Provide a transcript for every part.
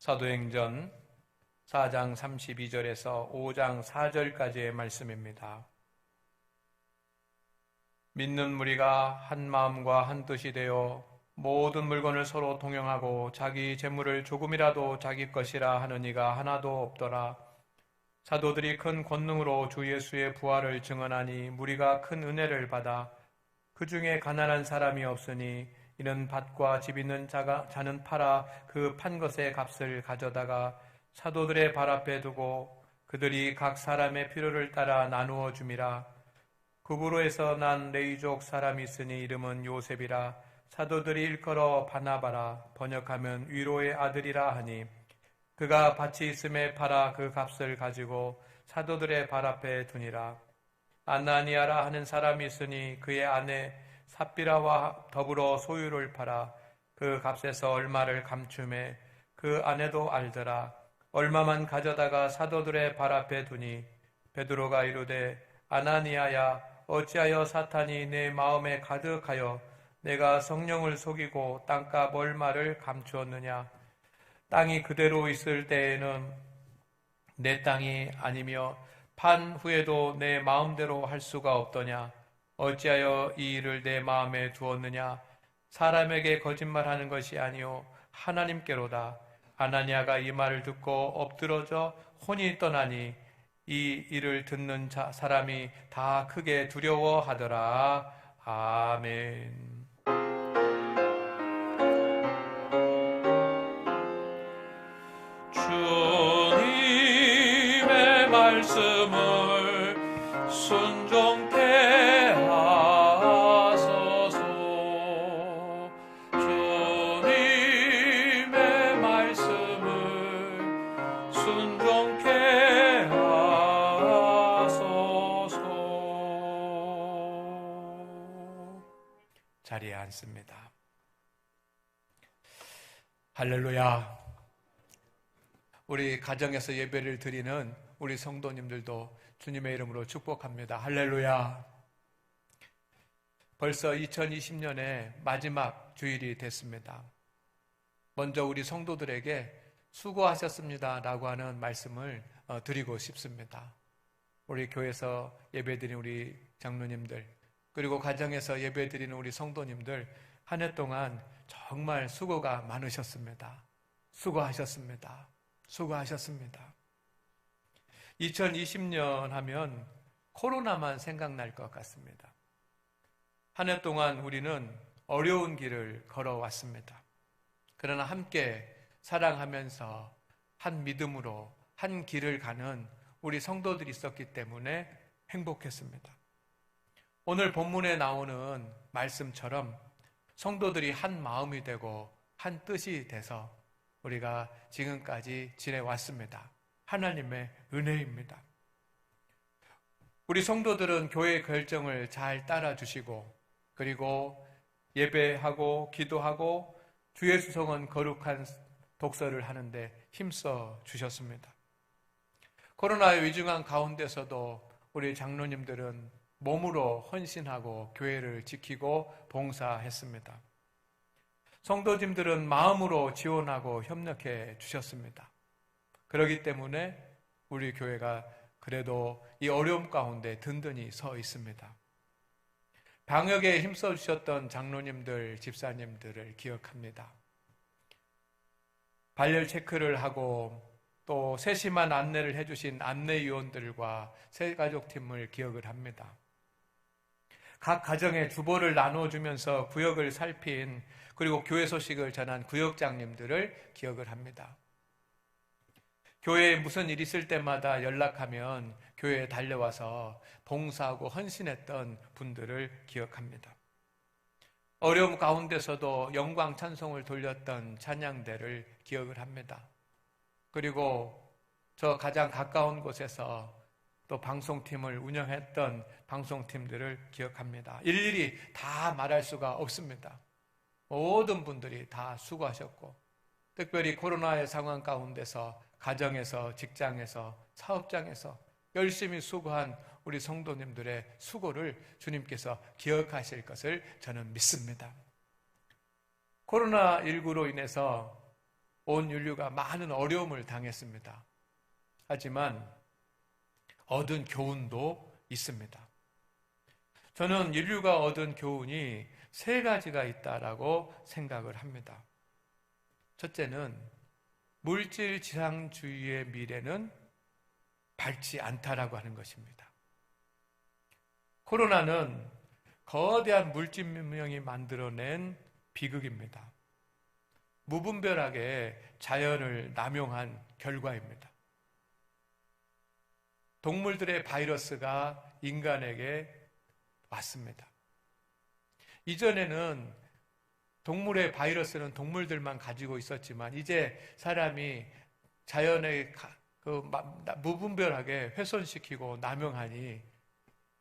사도행전 4장 32절에서 5장 4절까지의 말씀입니다. 믿는 무리가 한 마음과 한 뜻이 되어 모든 물건을 서로 동용하고 자기 재물을 조금이라도 자기 것이라 하는 이가 하나도 없더라. 사도들이 큰 권능으로 주 예수의 부활을 증언하니 무리가 큰 은혜를 받아 그 중에 가난한 사람이 없으니 이는 밭과 집 있는 자는 팔아 그 판 것의 값을 가져다가 사도들의 발 앞에 두고 그들이 각 사람의 필요를 따라 나누어 줌이라. 구브로에서 난 레이족 사람이 있으니 이름은 요셉이라. 사도들이 일컬어 바나바라, 번역하면 위로의 아들이라 하니 그가 밭이 있음에 팔아 그 값을 가지고 사도들의 발 앞에 두니라. 아나니아라 하는 사람이 있으니 그의 아내 삽비라와 더불어 소유를 팔아 그 값에서 얼마를 감춤해 그 아내도 알더라. 얼마만 가져다가 사도들의 발 앞에 두니 베드로가 이르되 아나니아야, 어찌하여 사탄이 내 마음에 가득하여 내가 성령을 속이고 땅값 얼마를 감추었느냐. 땅이 그대로 있을 때에는 내 땅이 아니며 판 후에도 내 마음대로 할 수가 없더냐. 어찌하여 이 일을 내 마음에 두었느냐. 사람에게 거짓말하는 것이 아니요 하나님께로다. 아나니아가 이 말을 듣고 엎드러져 혼이 떠나니 이 일을 듣는 사람이 다 크게 두려워하더라. 아멘. 주님의 말씀을 순종케 하소서. 주님의 말씀을 순종케 하소서. 자리에 앉습니다. 할렐루야. 우리 가정에서 예배를 드리는 우리 성도님들도 주님의 이름으로 축복합니다. 할렐루야. 벌써 2020년의 마지막 주일이 됐습니다. 먼저 우리 성도들에게 수고하셨습니다 라고 하는 말씀을 드리고 싶습니다. 우리 교회에서 예배드린 우리 장로님들, 그리고 가정에서 예배드리는 우리 성도님들, 한 해 동안 정말 수고가 많으셨습니다. 수고하셨습니다. 수고하셨습니다. 2020년 하면 코로나만 생각날 것 같습니다. 한 해 동안 우리는 어려운 길을 걸어왔습니다. 그러나 함께 사랑하면서 한 믿음으로 한 길을 가는 우리 성도들이 있었기 때문에 행복했습니다. 오늘 본문에 나오는 말씀처럼 성도들이 한 마음이 되고 한 뜻이 돼서 우리가 지금까지 지내왔습니다. 하나님의 은혜입니다. 우리 성도들은 교회의 결정을 잘 따라주시고, 그리고 예배하고 기도하고 주의 수성은 거룩한 독서를 하는데 힘써 주셨습니다. 코로나의 위중한 가운데서도 우리 장로님들은 몸으로 헌신하고 교회를 지키고 봉사했습니다. 성도님들은 마음으로 지원하고 협력해 주셨습니다. 그렇기 때문에 우리 교회가 그래도 이 어려움 가운데 든든히 서 있습니다. 방역에 힘써 주셨던 장로님들, 집사님들을 기억합니다. 발열 체크를 하고 또 세심한 안내를 해주신 안내위원들과 새가족팀을 기억을 합니다. 각 가정에 주보를 나눠주면서 구역을 살핀, 그리고 교회 소식을 전한 구역장님들을 기억을 합니다. 교회에 무슨 일 있을 때마다 연락하면 교회에 달려와서 봉사하고 헌신했던 분들을 기억합니다. 어려움 가운데서도 영광 찬송을 돌렸던 찬양대를 기억을 합니다. 그리고 저 가장 가까운 곳에서 또 방송팀을 운영했던 방송팀들을 기억합니다. 일일이 다 말할 수가 없습니다. 모든 분들이 다 수고하셨고, 특별히 코로나의 상황 가운데서 가정에서, 직장에서, 사업장에서 열심히 수고한 우리 성도님들의 수고를 주님께서 기억하실 것을 저는 믿습니다. 코로나19로 인해서 온 인류가 많은 어려움을 당했습니다. 하지만 얻은 교훈도 있습니다. 저는 인류가 얻은 교훈이 세 가지가 있다라고 생각을 합니다. 첫째는 물질 지상주의의 미래는 밝지 않다라고 하는 것입니다. 코로나는 거대한 물질문명이 만들어낸 비극입니다. 무분별하게 자연을 남용한 결과입니다. 동물들의 바이러스가 인간에게 왔습니다. 이전에는 동물의 바이러스는 동물들만 가지고 있었지만 이제 사람이 자연에 무분별하게 훼손시키고 남용하니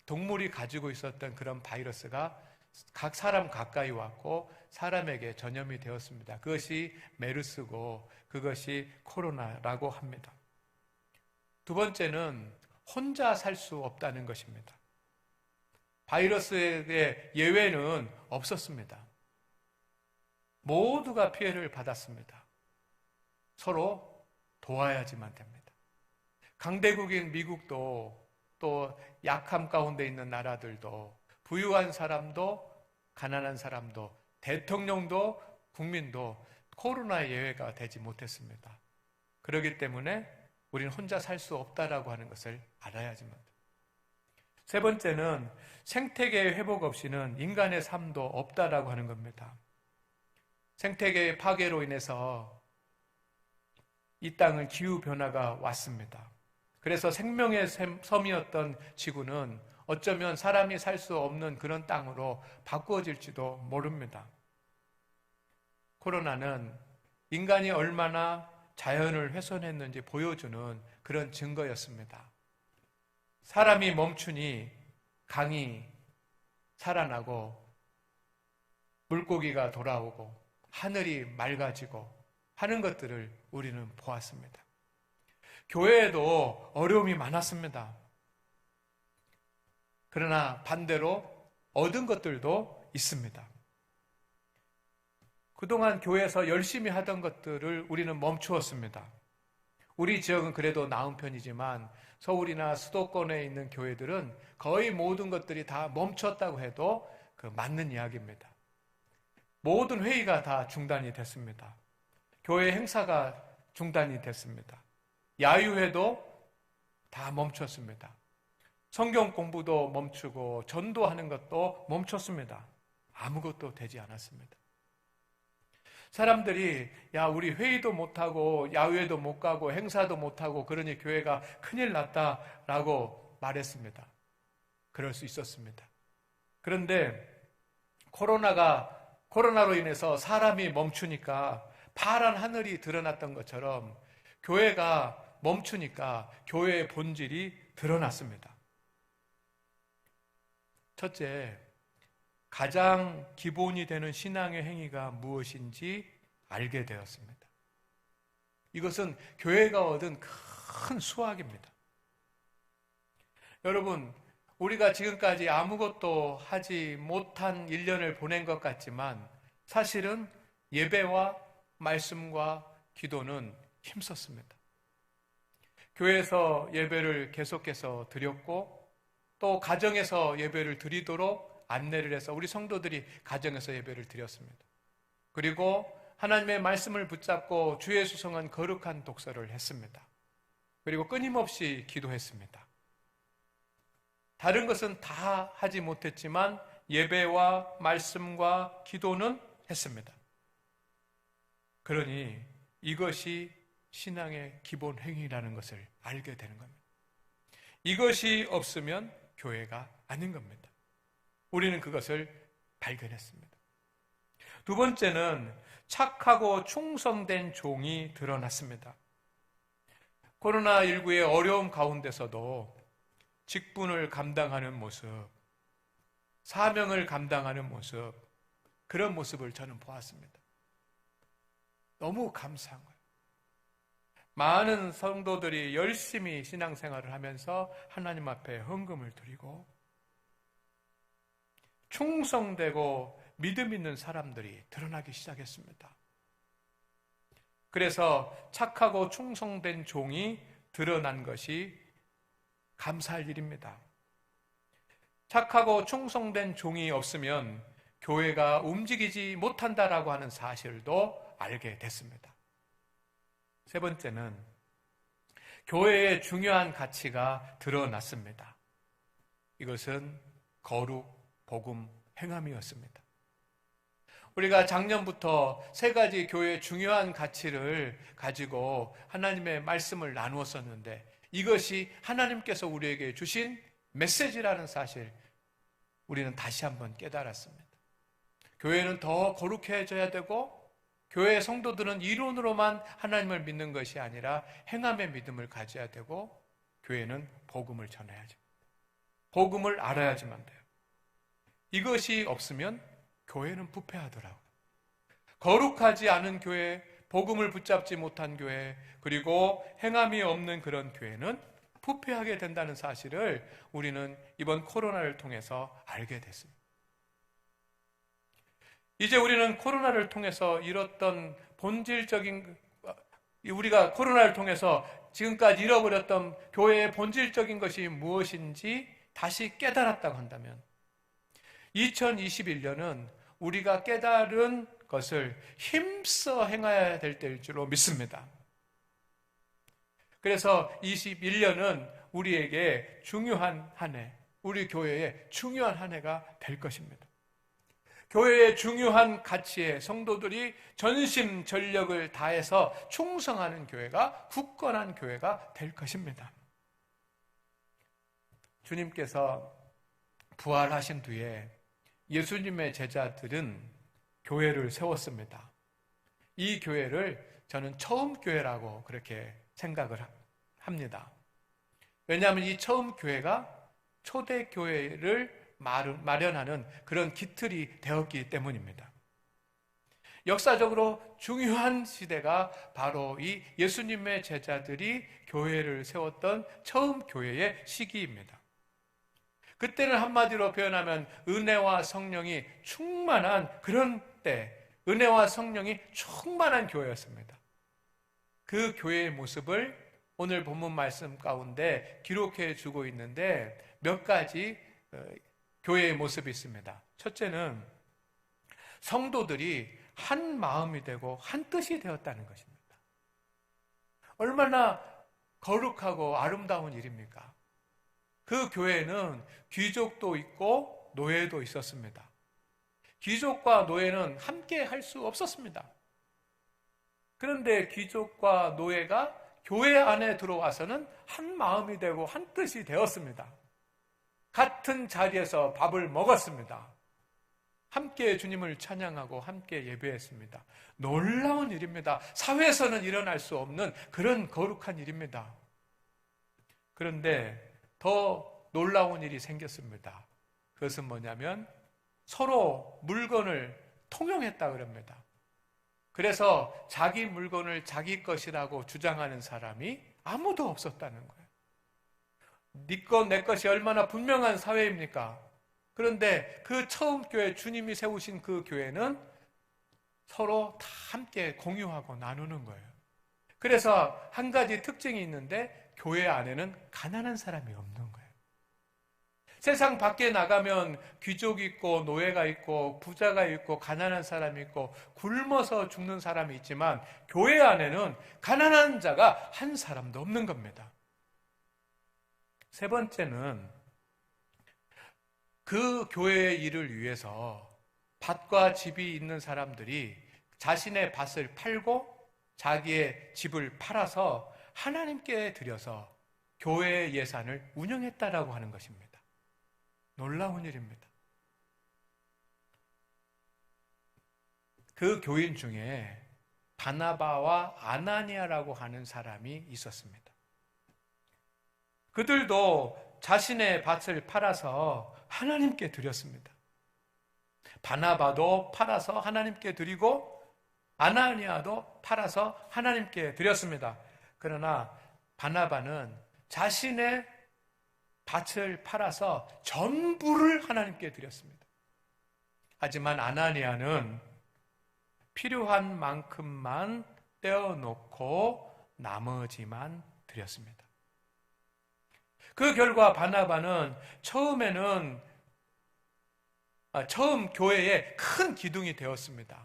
동물이 가지고 있었던 그런 바이러스가 각 사람 가까이 왔고 사람에게 전염이 되었습니다. 그것이 메르스고 그것이 코로나라고 합니다. 두 번째는 혼자 살 수 없다는 것입니다. 바이러스의 예외는 없었습니다. 모두가 피해를 받았습니다. 서로 도와야지만 됩니다. 강대국인 미국도 또 약함 가운데 있는 나라들도 부유한 사람도 가난한 사람도 대통령도 국민도 코로나의 예외가 되지 못했습니다. 그렇기 때문에 우리는 혼자 살 수 없다라고 하는 것을 알아야지만 됩니다. 세 번째는 생태계의 회복 없이는 인간의 삶도 없다라고 하는 겁니다. 생태계의 파괴로 인해서 이 땅은 기후변화가 왔습니다. 그래서 생명의 섬이었던 지구는 어쩌면 사람이 살 수 없는 그런 땅으로 바꾸어질지도 모릅니다. 코로나는 인간이 얼마나 자연을 훼손했는지 보여주는 그런 증거였습니다. 사람이 멈추니 강이 살아나고 물고기가 돌아오고 하늘이 맑아지고 하는 것들을 우리는 보았습니다. 교회에도 어려움이 많았습니다. 그러나 반대로 얻은 것들도 있습니다. 그동안 교회에서 열심히 하던 것들을 우리는 멈추었습니다. 우리 지역은 그래도 나은 편이지만 서울이나 수도권에 있는 교회들은 거의 모든 것들이 다 멈췄다고 해도 그 맞는 이야기입니다. 모든 회의가 다 중단이 됐습니다. 교회 행사가 중단이 됐습니다. 야유회도 다 멈췄습니다. 성경 공부도 멈추고 전도하는 것도 멈췄습니다. 아무것도 되지 않았습니다. 사람들이 우리 회의도 못하고 야유회도 못 가고 행사도 못하고 그러니 교회가 큰일 났다라고 말했습니다. 그럴 수 있었습니다. 그런데 코로나로 인해서 사람이 멈추니까 파란 하늘이 드러났던 것처럼 교회가 멈추니까 교회의 본질이 드러났습니다. 첫째, 가장 기본이 되는 신앙의 행위가 무엇인지 알게 되었습니다. 이것은 교회가 얻은 큰 수확입니다. 여러분, 우리가 지금까지 아무것도 하지 못한 1년을 보낸 것 같지만 사실은 예배와 말씀과 기도는 힘썼습니다. 교회에서 예배를 계속해서 드렸고 또 가정에서 예배를 드리도록 안내를 해서 우리 성도들이 가정에서 예배를 드렸습니다. 그리고 하나님의 말씀을 붙잡고 주의 수성은 거룩한 독서를 했습니다. 그리고 끊임없이 기도했습니다. 다른 것은 다 하지 못했지만 예배와 말씀과 기도는 했습니다. 그러니 이것이 신앙의 기본 행위라는 것을 알게 되는 겁니다. 이것이 없으면 교회가 아닌 겁니다. 우리는 그것을 발견했습니다. 두 번째는 착하고 충성된 종이 드러났습니다. 코로나19의 어려움 가운데서도 직분을 감당하는 모습, 사명을 감당하는 모습, 그런 모습을 저는 보았습니다. 너무 감사한 거예요. 많은 성도들이 열심히 신앙생활을 하면서 하나님 앞에 헌금을 드리고 충성되고 믿음 있는 사람들이 드러나기 시작했습니다. 그래서 착하고 충성된 종이 드러난 것이 감사할 일입니다. 착하고 충성된 종이 없으면 교회가 움직이지 못한다라고 하는 사실도 알게 됐습니다. 세 번째는 교회의 중요한 가치가 드러났습니다. 이것은 거룩, 복음, 행함이었습니다. 우리가 작년부터 세 가지 교회의 중요한 가치를 가지고 하나님의 말씀을 나누었었는데 이것이 하나님께서 우리에게 주신 메시지라는 사실 우리는 다시 한번 깨달았습니다. 교회는 더 거룩해져야 되고 교회의 성도들은 이론으로만 하나님을 믿는 것이 아니라 행함의 믿음을 가져야 되고 교회는 복음을 전해야죠. 복음을 알아야지만 돼요. 이것이 없으면 교회는 부패하더라고요. 거룩하지 않은 교회, 복음을 붙잡지 못한 교회, 그리고 행함이 없는 그런 교회는 부패하게 된다는 사실을 우리는 이번 코로나를 통해서 알게 됐습니다. 이제 우리는 코로나를 통해서 잃었던 본질적인, 우리가 코로나를 통해서 지금까지 잃어버렸던 교회의 본질적인 것이 무엇인지 다시 깨달았다고 한다면 2021년은 우리가 깨달은 것을 힘써 행해야 될 때일 줄로 믿습니다. 그래서 21년은 우리에게 중요한 한 해, 우리 교회의 중요한 한 해가 될 것입니다. 교회의 중요한 가치에 성도들이 전심전력을 다해서 충성하는 교회가 굳건한 교회가 될 것입니다. 주님께서 부활하신 뒤에 예수님의 제자들은 교회를 세웠습니다. 이 교회를 저는 처음 교회라고 그렇게 생각을 합니다. 왜냐하면 이 처음 교회가 초대 교회를 마련하는 그런 기틀이 되었기 때문입니다. 역사적으로 중요한 시대가 바로 이 예수님의 제자들이 교회를 세웠던 처음 교회의 시기입니다. 그때는 한마디로 표현하면 은혜와 성령이 충만한 그런 때, 은혜와 성령이 충만한 교회였습니다. 그 교회의 모습을 오늘 본문 말씀 가운데 기록해 주고 있는데 몇 가지 교회의 모습이 있습니다. 첫째는 성도들이 한 마음이 되고 한 뜻이 되었다는 것입니다. 얼마나 거룩하고 아름다운 일입니까? 그 교회는 귀족도 있고 노예도 있었습니다. 귀족과 노예는 함께 할 수 없었습니다. 그런데 귀족과 노예가 교회 안에 들어와서는 한 마음이 되고 한 뜻이 되었습니다. 같은 자리에서 밥을 먹었습니다. 함께 주님을 찬양하고 함께 예배했습니다. 놀라운 일입니다. 사회에서는 일어날 수 없는 그런 거룩한 일입니다. 그런데 더 놀라운 일이 생겼습니다. 그것은 뭐냐면 서로 물건을 통용했다 그럽니다. 그래서 자기 물건을 자기 것이라고 주장하는 사람이 아무도 없었다는 거예요. 네 것, 내 것이 얼마나 분명한 사회입니까? 그런데 그 처음 교회, 주님이 세우신 그 교회는 서로 다 함께 공유하고 나누는 거예요. 그래서 한 가지 특징이 있는데 교회 안에는 가난한 사람이 없는 거예요. 세상 밖에 나가면 귀족이 있고 노예가 있고 부자가 있고 가난한 사람이 있고 굶어서 죽는 사람이 있지만 교회 안에는 가난한 자가 한 사람도 없는 겁니다. 세 번째는 그 교회의 일을 위해서 밭과 집이 있는 사람들이 자신의 밭을 팔고 자기의 집을 팔아서 하나님께 드려서 교회의 예산을 운영했다라고 하는 것입니다. 놀라운 일입니다. 그 교인 중에 바나바와 아나니아라고 하는 사람이 있었습니다. 그들도 자신의 밭을 팔아서 하나님께 드렸습니다. 바나바도 팔아서 하나님께 드리고 아나니아도 팔아서 하나님께 드렸습니다. 그러나 바나바는 자신의 밭을 팔아서 전부를 하나님께 드렸습니다. 하지만 아나니아는 필요한 만큼만 떼어놓고 나머지만 드렸습니다. 그 결과 바나바는 처음 교회에 큰 기둥이 되었습니다.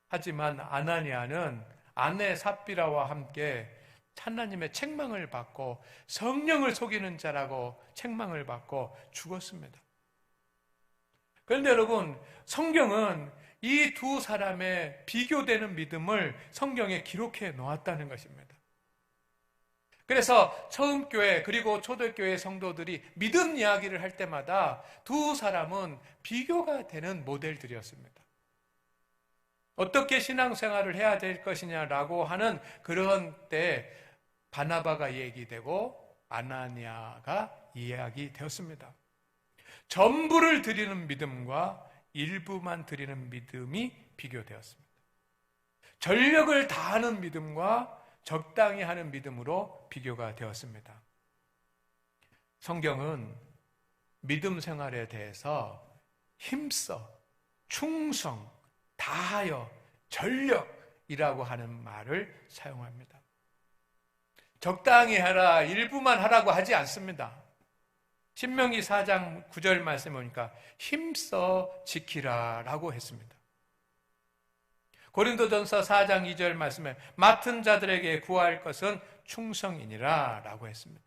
하지만 아나니아는 아내 삽비라와 함께 하나님의 책망을 받고 성령을 속이는 자라고 책망을 받고 죽었습니다. 그런데 여러분, 성경은 이 두 사람의 비교되는 믿음을 성경에 기록해 놓았다는 것입니다. 그래서 처음 교회 그리고 초대교회 성도들이 믿음 이야기를 할 때마다 두 사람은 비교가 되는 모델들이었습니다. 어떻게 신앙생활을 해야 될 것이냐라고 하는 그런 때 바나바가 얘기되고 아나니아가 이야기되었습니다. 전부를 드리는 믿음과 일부만 드리는 믿음이 비교되었습니다. 전력을 다하는 믿음과 적당히 하는 믿음으로 비교가 되었습니다. 성경은 믿음 생활에 대해서 힘써, 충성, 다하여, 전력이라고 하는 말을 사용합니다. 적당히 하라, 일부만 하라고 하지 않습니다. 신명기 4장 9절 말씀에 보니까 힘써 지키라 라고 했습니다. 고린도전서 4장 2절 말씀에 맡은 자들에게 구할 것은 충성이니라 라고 했습니다.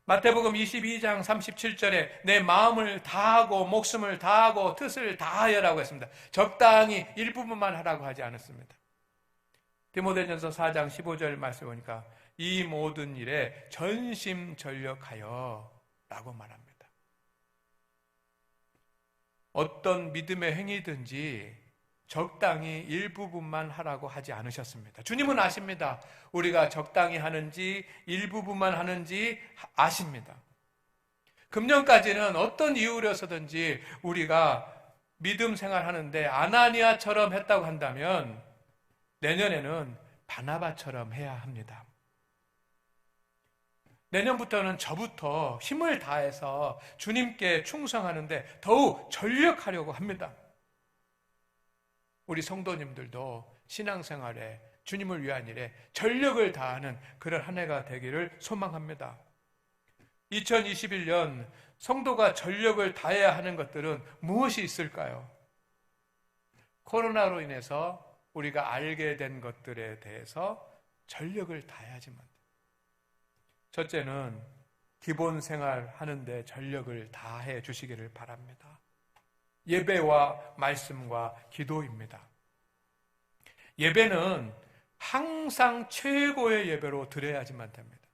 마태복음 22장 37절에 내 마음을 다하고 목숨을 다하고 뜻을 다하여라고 했습니다. 적당히 일부분만 하라고 하지 않았습니다. 디모데전서 4장 15절 말씀 보니까 이 모든 일에 전심전력하여 라고 말합니다. 어떤 믿음의 행위든지 적당히 일부분만 하라고 하지 않으셨습니다. 주님은 아십니다. 우리가 적당히 하는지 일부분만 하는지 아십니다. 금년까지는 어떤 이유로서든지 우리가 믿음 생활하는데 아나니아처럼 했다고 한다면 내년에는 바나바처럼 해야 합니다. 내년부터는 저부터 힘을 다해서 주님께 충성하는데 더욱 전력하려고 합니다. 우리 성도님들도 신앙생활에 주님을 위한 일에 전력을 다하는 그런 한 해가 되기를 소망합니다. 2021년 성도가 전력을 다해야 하는 것들은 무엇이 있을까요? 코로나로 인해서 우리가 알게 된 것들에 대해서 전력을 다해야지만 돼요. 첫째는 기본 생활 하는데 전력을 다해 주시기를 바랍니다. 예배와 말씀과 기도입니다. 예배는 항상 최고의 예배로 드려야지만 됩니다.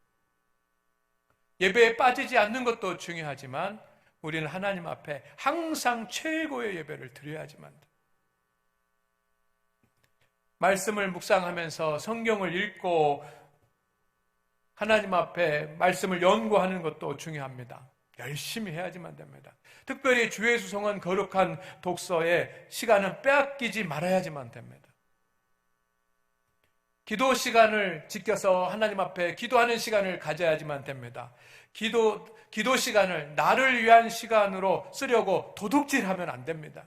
예배에 빠지지 않는 것도 중요하지만 우리는 하나님 앞에 항상 최고의 예배를 드려야지만 돼요. 말씀을 묵상하면서 성경을 읽고 하나님 앞에 말씀을 연구하는 것도 중요합니다. 열심히 해야지만 됩니다. 특별히 주의 수송은 거룩한 독서의 시간은 빼앗기지 말아야지만 됩니다. 기도 시간을 지켜서 하나님 앞에 기도하는 시간을 가져야지만 됩니다. 기도 시간을 나를 위한 시간으로 쓰려고 도둑질하면 안 됩니다.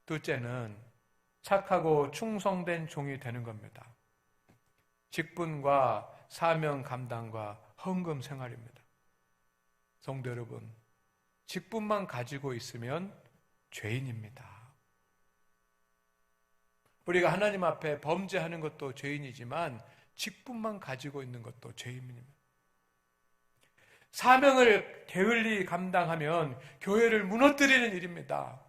둘째는 착하고 충성된 종이 되는 겁니다. 직분과 사명 감당과 헌금 생활입니다. 성도 여러분, 직분만 가지고 있으면 죄인입니다. 우리가 하나님 앞에 범죄하는 것도 죄인이지만 직분만 가지고 있는 것도 죄인입니다. 사명을 게을리 감당하면 교회를 무너뜨리는 일입니다.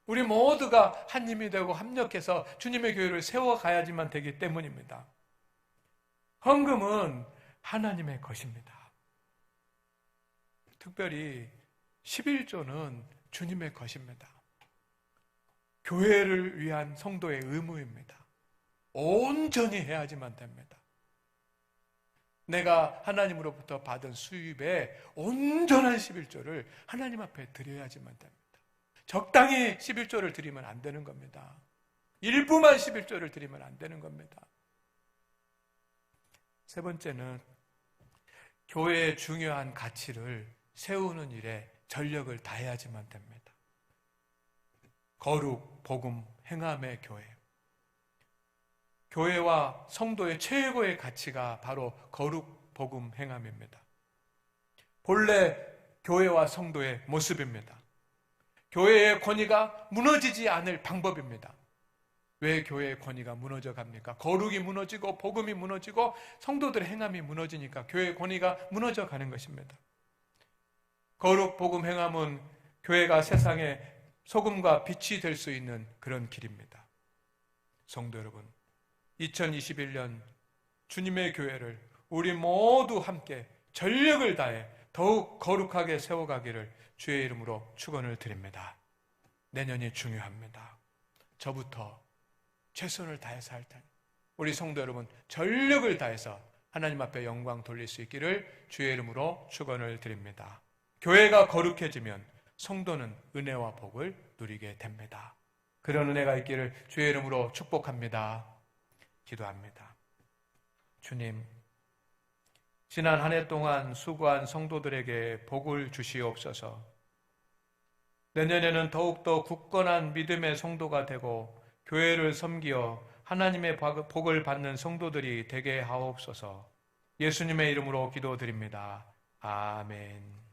우리 모두가 한 힘이 되고 합력해서 주님의 교회를 세워가야지만 되기 때문입니다. 헌금은 하나님의 것입니다. 특별히 11조는 주님의 것입니다. 교회를 위한 성도의 의무입니다. 온전히 해야지만 됩니다. 내가 하나님으로부터 받은 수입의 온전한 11조를 하나님 앞에 드려야지만 됩니다. 적당히 11조를 드리면 안 되는 겁니다. 일부만 11조를 드리면 안 되는 겁니다. 세 번째는 교회의 중요한 가치를 세우는 일에 전력을 다해야지만 됩니다. 거룩, 복음, 행함의 교회. 교회와 성도의 최고의 가치가 바로 거룩 복음 행함입니다. 본래 교회와 성도의 모습입니다. 교회의 권위가 무너지지 않을 방법입니다. 왜 교회의 권위가 무너져 갑니까? 거룩이 무너지고 복음이 무너지고 성도들의 행함이 무너지니까 교회의 권위가 무너져 가는 것입니다. 거룩 복음 행함은 교회가 세상의 소금과 빛이 될 수 있는 그런 길입니다. 성도 여러분, 2021년 주님의 교회를 우리 모두 함께 전력을 다해 더욱 거룩하게 세워가기를 주의 이름으로 축원을 드립니다. 내년이 중요합니다. 저부터 최선을 다해서 할 테니 우리 성도 여러분 전력을 다해서 하나님 앞에 영광 돌릴 수 있기를 주의 이름으로 축원을 드립니다. 교회가 거룩해지면 성도는 은혜와 복을 누리게 됩니다. 그런 은혜가 있기를 주의 이름으로 축복합니다. 기도합니다. 주님, 지난 한 해 동안 수고한 성도들에게 복을 주시옵소서. 내년에는 더욱더 굳건한 믿음의 성도가 되고 교회를 섬기어 하나님의 복을 받는 성도들이 되게 하옵소서. 예수님의 이름으로 기도드립니다. 아멘.